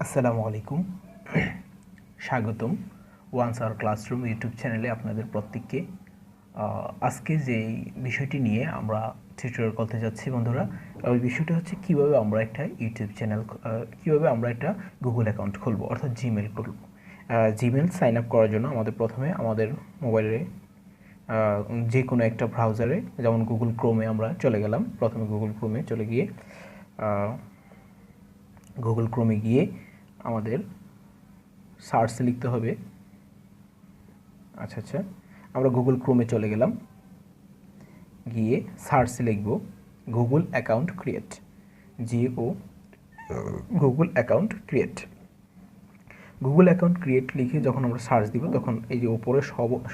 আসসালামু আলাইকুম। স্বাগতম ওয়ান্স আওয়ার ক্লাসরুম ইউটিউব চ্যানেলে আপনাদের প্রত্যেককে। আজকে যেই বিষয়টি নিয়ে আমরা টিউটোরিয়াল করতে যাচ্ছি বন্ধুরা, ওই বিষয়টা হচ্ছে কীভাবে আমরা একটা ইউটিউব চ্যানেল, কীভাবে আমরা একটা গুগল অ্যাকাউন্ট খুলব, অর্থাৎ জিমেল খুলব। জিমেল সাইন আপ করার জন্য আমাদের প্রথমে আমাদের মোবাইলে যে কোনো একটা ব্রাউজারে, যেমন গুগল ক্রোমে আমরা চলে গেলাম। প্রথমে গুগল ক্রোমে চলে গিয়ে গুগল ক্রোমে গিয়ে আমাদের সার্চে লিখতে হবে। আচ্ছা, আমরা গুগল ক্রোমে চলে গেলাম, গিয়ে সার্চে লিখব Google account create, Google account create. Google account create লিখে যখন আমরা সার্চ দিব, তখন এই যে উপরে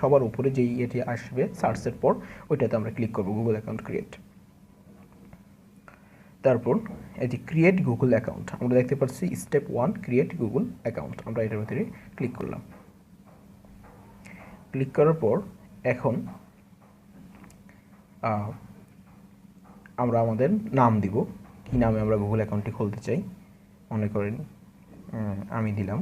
সবার উপরে যেই এটি আসবে সার্চের পর, ওইটাতে আমরা ক্লিক করব গুগল অ্যাকাউন্ট ক্রিয়েট। তারপর এই যে ক্রিয়েট গুগল অ্যাকাউন্ট আমরা দেখতে পাচ্ছি, স্টেপ 1 ক্রিয়েট গুগল অ্যাকাউন্ট। আমরা এটার ভিতরে ক্লিক করলাম। ক্লিক করার পর এখন আমরা আমাদের নাম দিব, কি নামে আমরা গুগল অ্যাকাউন্টটি খুলতে চাই। মনে করেন আমি দিলাম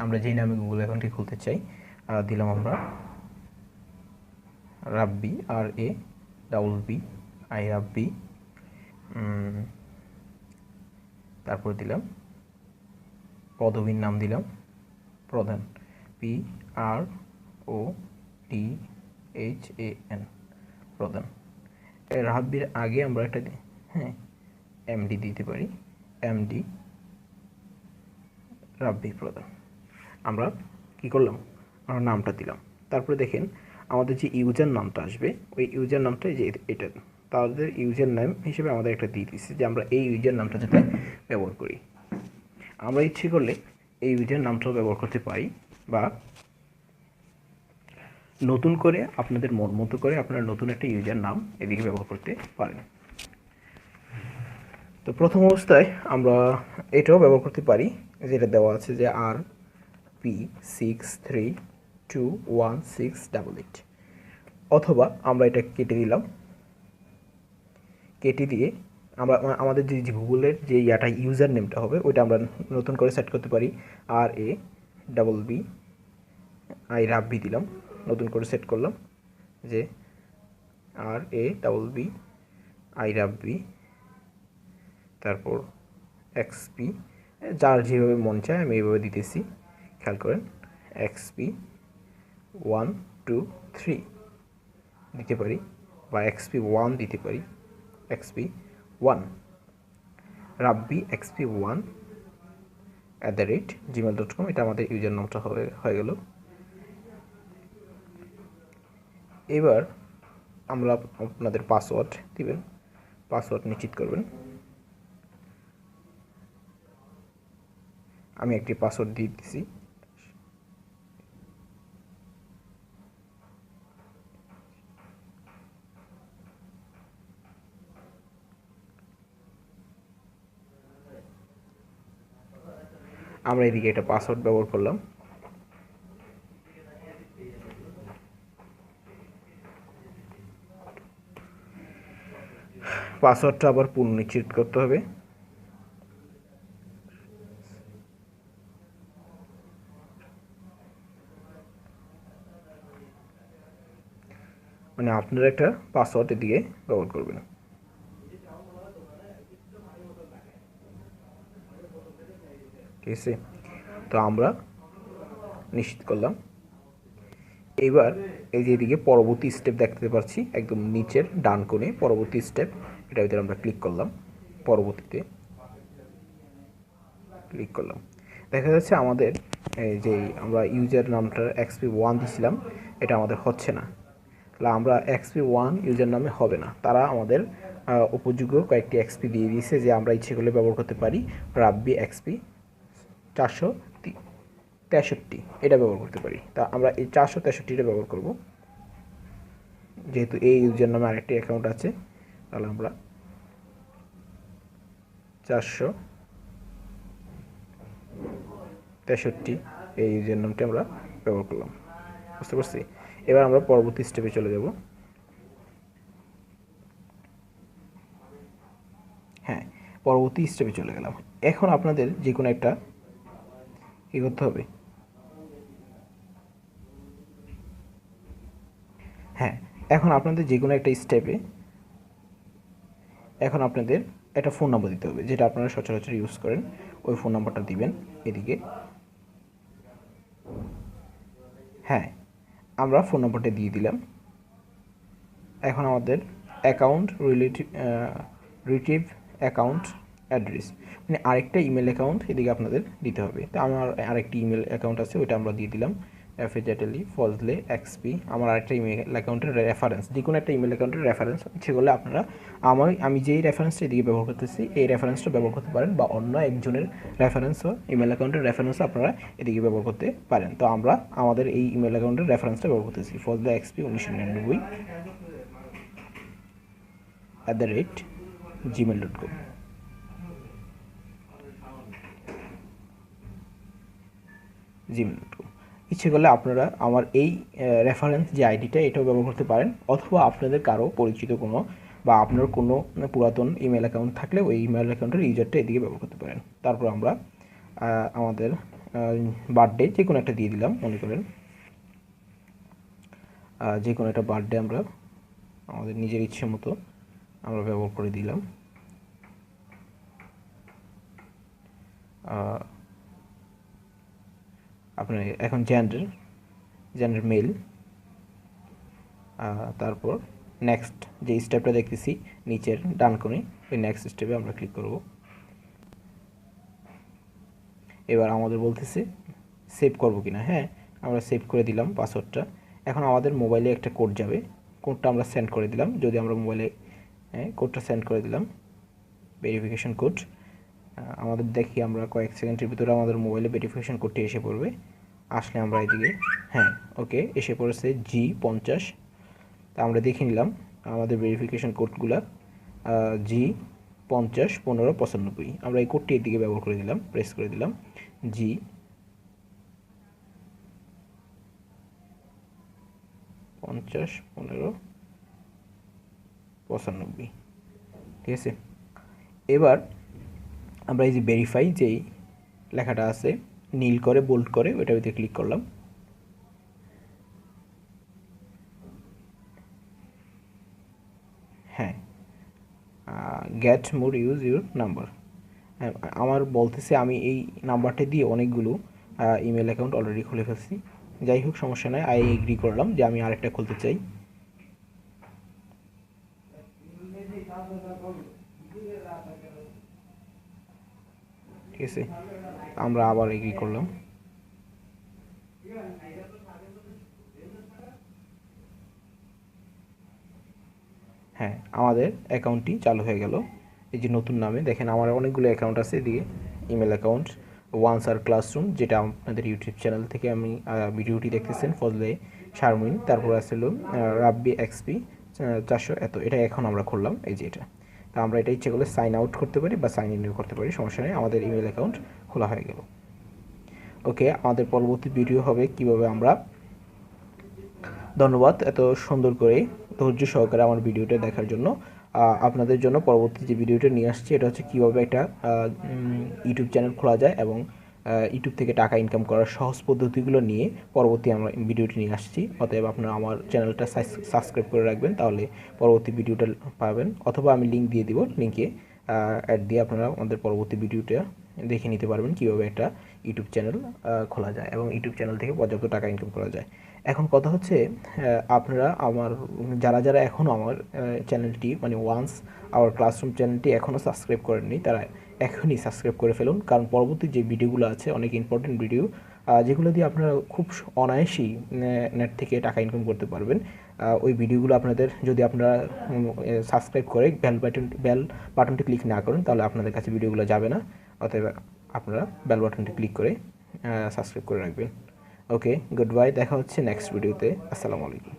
আমরা যেই নামে গুগল অ্যাকাউন্টটি খুলতে চাই দিলাম আমরা রাব্বি, RABBI রাব্বি। তারপর দিলাম পদবীর নাম, দিলাম প্রধান, PRODHAN প্রধান। রাব্বির আগে আমরা একটা MD দিতে পারি, MD রাব্বি প্রধান। আমরা কি করলাম, আমরা নামটা দিলাম। তারপরে দেখেন আমাদের যে ইউজার নামটা আসবে, ওই ইউজার নামটা যে এটা, তাদের ইউজার নেম হিসেবে আমাদের একটা দিয়ে দিচ্ছে যে আমরা এই ইউজার নামটা যাতে ব্যবহার করি। আমরা ইচ্ছে করলে এই ইউজার নামটাও ব্যবহার করতে পারি, বা নতুন করে আপনাদের মন মতো করে আপনারা নতুন একটা ইউজার নাম এদিকে ব্যবহার করতে পারেন। তো প্রথম অবস্থায় আমরা এটাও ব্যবহার করতে পারি, যেটা দেওয়া আছে যে RP632168, অথবা আমরা এটা কেটে দিলাম। কেটে দিয়ে আমরা আমাদের যে গুগলের যে ইউজার নেমটা হবে, ওইটা আমরা নতুন করে সেট করতে পারি। RABBI রাব্বি দিলাম, নতুন করে সেট করলাম যে RABBI রাব্বি। তারপর XP, যার যেভাবে মন চায় আমি এইভাবে দিতেছি, খেয়াল করেন। XP123 দিতে পারি, বা XP1 দিতে পারি, XP1 রাব্বি XP1@gmail.com। এটা আমাদের ইউজার নামটা হয়ে গেল। এবার আমরা আপনাদের পাসওয়ার্ড দিবেন, পাসওয়ার্ড নিশ্চিত করবেন। আমি একটি পাসওয়ার্ড দিয়ে দিচ্ছি। আমরা এদিকে একটা পাসওয়ার্ড ব্যবহার করলাম। পাসওয়ার্ডটা আবার পুনর্নিশ্চিত করতে হবে। মানে আপনারা একটা পাসওয়ার্ড এদিকে ব্যবহার করবেন। ঠিক আছে, তো আমরা নিশ্চিত করলাম। এবার এই যে এদিকে পরবর্তী স্টেপ দেখতে পাচ্ছি, একদম নিচের ডান কোণে পরবর্তী স্টেপ, এটার ভিতরে আমরা ক্লিক করলাম। পরবর্তীতে ক্লিক করলাম, দেখা যাচ্ছে আমাদের এই যে আমরা ইউজার নামটা XP1 দিয়েছিলাম, এটা আমাদের হচ্ছে না। তাহলে আমরা XP1 ইউজার নামে হবে না, তারা আমাদের উপযোগ্য কয়েকটি XP দিয়ে দিয়েছে, যে আমরা ইচ্ছে করলে ব্যবহার করতে পারি। রাব্বি XP463 এটা ব্যবহার করতে পারি। তা আমরা এই 463টা ব্যবহার করব, যেহেতু এই ইউজার নামে আরেকটি অ্যাকাউন্ট আছে। তাহলে আমরা 463 এই ইউজার নামটি আমরা ব্যবহার করলাম। বুঝতে পারছি? এবার আমরা পরবর্তী স্টেপে চলে যাব। হ্যাঁ, পরবর্তী স্টেপে চলে গেলাম। এখন আপনাদের যে কোনো একটা কী করতে হবে, হ্যাঁ, এখন আপনাদের যে কোনো একটা স্টেপে এখন আপনাদের একটা ফোন নাম্বার দিতে হবে, যেটা আপনারা সচরাচর ইউজ করেন। ওই ফোন নাম্বারটা দিবেন এদিকে। হ্যাঁ, আমরা ফোন নাম্বারটা দিয়ে দিলাম। এখন আমাদের অ্যাকাউন্ট রিলেটিভ অ্যাকাউন্ট অ্যাড্রেস, মানে আরেকটা ইমেল অ্যাকাউন্ট এদিকে আপনাদের দিতে হবে। তো আমার আরেকটি ইমেল অ্যাকাউন্ট আছে, ওইটা আমরা দিয়ে দিলাম FAJATLI ফজলে XP। আমার আরেকটা ইমেল অ্যাকাউন্টের রেফারেন্স, যে কোনো একটা ইমেল অ্যাকাউন্টের রেফারেন্স ইচ্ছে করলে আপনারা আমি যেই রেফারেন্সটা এদিকে ব্যবহার করতেছি এই রেফারেন্সটা ব্যবহার করতে পারেন, বা অন্য একজনের রেফারেন্সও ইমেল অ্যাকাউন্টের রেফারেন্সও আপনারা এদিকে ব্যবহার করতে পারেন। তো আমরা আমাদের এই ইমেল অ্যাকাউন্টের রেফারেন্সটা ব্যবহার করতেছি, ফজলে XP 1999 @gmail.com। ইচ্ছে করলে আপনারা আমার এই রেফারেন্স যে আইডিটা এটাও ব্যবহার করতে পারেন, অথবা আপনাদের কারো পরিচিত কোনো বা আপনার কোনো পুরাতন ইমেল অ্যাকাউন্ট থাকলে ওই ইমেল অ্যাকাউন্টের ইউজারটা এদিকে ব্যবহার করতে পারেন। তারপর আমরা আমাদের বার্থডে যে কোনো একটা দিয়ে দিলাম, মনে করেন যে কোনো একটা বার্থডে আমরা আমাদের নিজের ইচ্ছে মতো আমরা ব্যবহার করে দিলাম। আপনার এখন জেন্ডার মেল। তারপর নেক্সট যে স্টেপটা দেখতেছি নিচের ডান কোণে, ওই নেক্সট স্টেপে আমরা ক্লিক করব। এবার আমাদের বলতেছে সেভ করব কিনা। হ্যাঁ, আমরা সেভ করে দিলাম পাসওয়ার্ডটা। এখন আমাদের মোবাইলে একটা কোড যাবে, কোডটা আমরা সেন্ড করে দিলাম। যদি আমরা মোবাইলে কোডটা সেন্ড করে দিলাম, ভেরিফিকেশন কোড আমাদের দেখি আমরা কয়েক সেকেন্ডের ভিতরে আমাদের মোবাইলে ভেরিফিকেশন কোডটি এসে পড়বে। আসলে আমরা এদিকে হ্যাঁ ওকে এসে পড়েছে G50। তা আমরা দেখে নিলাম আমাদের ভেরিফিকেশন কোডগুলো G501595। আমরা এই কোডটি এদিকে ব্যবহার করে দিলাম, প্রেস করে দিলাম G501595। ঠিক আছে, এবার আমরা এই যে ভেরিফাই যেই লেখাটা আছে নীল করে বোল্ড করে ওইটার ভিতরে ক্লিক করলাম। হ্যাঁ, get more use your number. আমার বলতেছে আমি এই নাম্বারটা দিয়ে অনেকগুলো ইমেল অ্যাকাউন্ট অলরেডি খুলে ফেলছি। যাই হোক, সমস্যা নয়, আই এগ্রি করলাম যে আমি আরেকটা খুলতে চাই। ঠিক আছে, আমরা আবার এগ্রি করলাম। হ্যাঁ, আমাদের অ্যাকাউন্টটি চালু হয়ে গেল। এই যে নতুন নামে দেখেন আমার অনেকগুলো অ্যাকাউন্ট আছে এদিকে। ইমেল অ্যাকাউন্ট ওয়ানসার ক্লাসরুম, যেটা আপনাদের ইউটিউব চ্যানেল থেকে আমি ভিডিওটি দেখতেছেন, ফজলে শারমিন। তারপর আসলো রাব্বি XP 400 এত, এটা এখন আমরা খুললাম এই যে এটা। তা আমরা এটা ইচ্ছে করলে সাইন আউট করতে পারি বা সাইন ইনও করতে পারি, সমস্যা নেই। আমাদের ইমেল অ্যাকাউন্ট খোলা হয়ে গেল। ওকে, আমাদের পরবর্তী ভিডিও হবে কিভাবে আমরা, ধন্যবাদ এত সুন্দর করে ধৈর্য সহকারে আমার ভিডিওটা দেখার জন্য। আপনাদের জন্য পরবর্তী যে ভিডিওটা নিয়ে আসছি এটা হচ্ছে কীভাবে একটা ইউটিউব চ্যানেল খোলা যায় এবং ইউটিউব থেকে টাকা ইনকাম করার সহজ পদ্ধতিগুলো নিয়ে পরবর্তী আমরা ভিডিওটি নিয়ে আসছি। অতএব আপনারা আমার চ্যানেলটা সাবস্ক্রাইব করে রাখবেন, তাহলে পরবর্তী ভিডিওটা পাবেন, অথবা আমি লিঙ্ক দিয়ে দিব, লিঙ্কে অ্যাড দিয়ে আপনারা আমাদের পরবর্তী ভিডিওটা দেখে নিতে পারবেন কীভাবে একটা ইউটিউব চ্যানেল খোলা যায় এবং ইউটিউব চ্যানেল থেকে পর্যাপ্ত টাকা ইনকাম করা যায়। এখন কথা হচ্ছে আপনারা আমার যারা এখনও আমার চ্যানেলটি মানে ওয়ান্স আওয়ার ক্লাসরুম চ্যানেলটি এখনও সাবস্ক্রাইব করেননি, তারা এখনই সাবস্ক্রাইব করে ফেলুন। কারণ পরবর্তী যে ভিডিওগুলো আছে অনেক ইম্পর্টেন্ট ভিডিও, যেগুলো দিয়ে আপনারা খুব অনায়াসেই নেট থেকে টাকা ইনকাম করতে পারবেন। ওই ভিডিওগুলো আপনাদের যদি আপনারা সাবস্ক্রাইব করে বেল বাটনটি ক্লিক না করেন, তাহলে আপনাদের কাছে ভিডিওগুলো যাবে না। অতএব আপনারা বেল বাটনটি ক্লিক করে সাবস্ক্রাইব করে রাখবেন। ওকে, গুড বাই, দেখা হচ্ছে নেক্সট ভিডিওতে। আসসালামু আলাইকুম।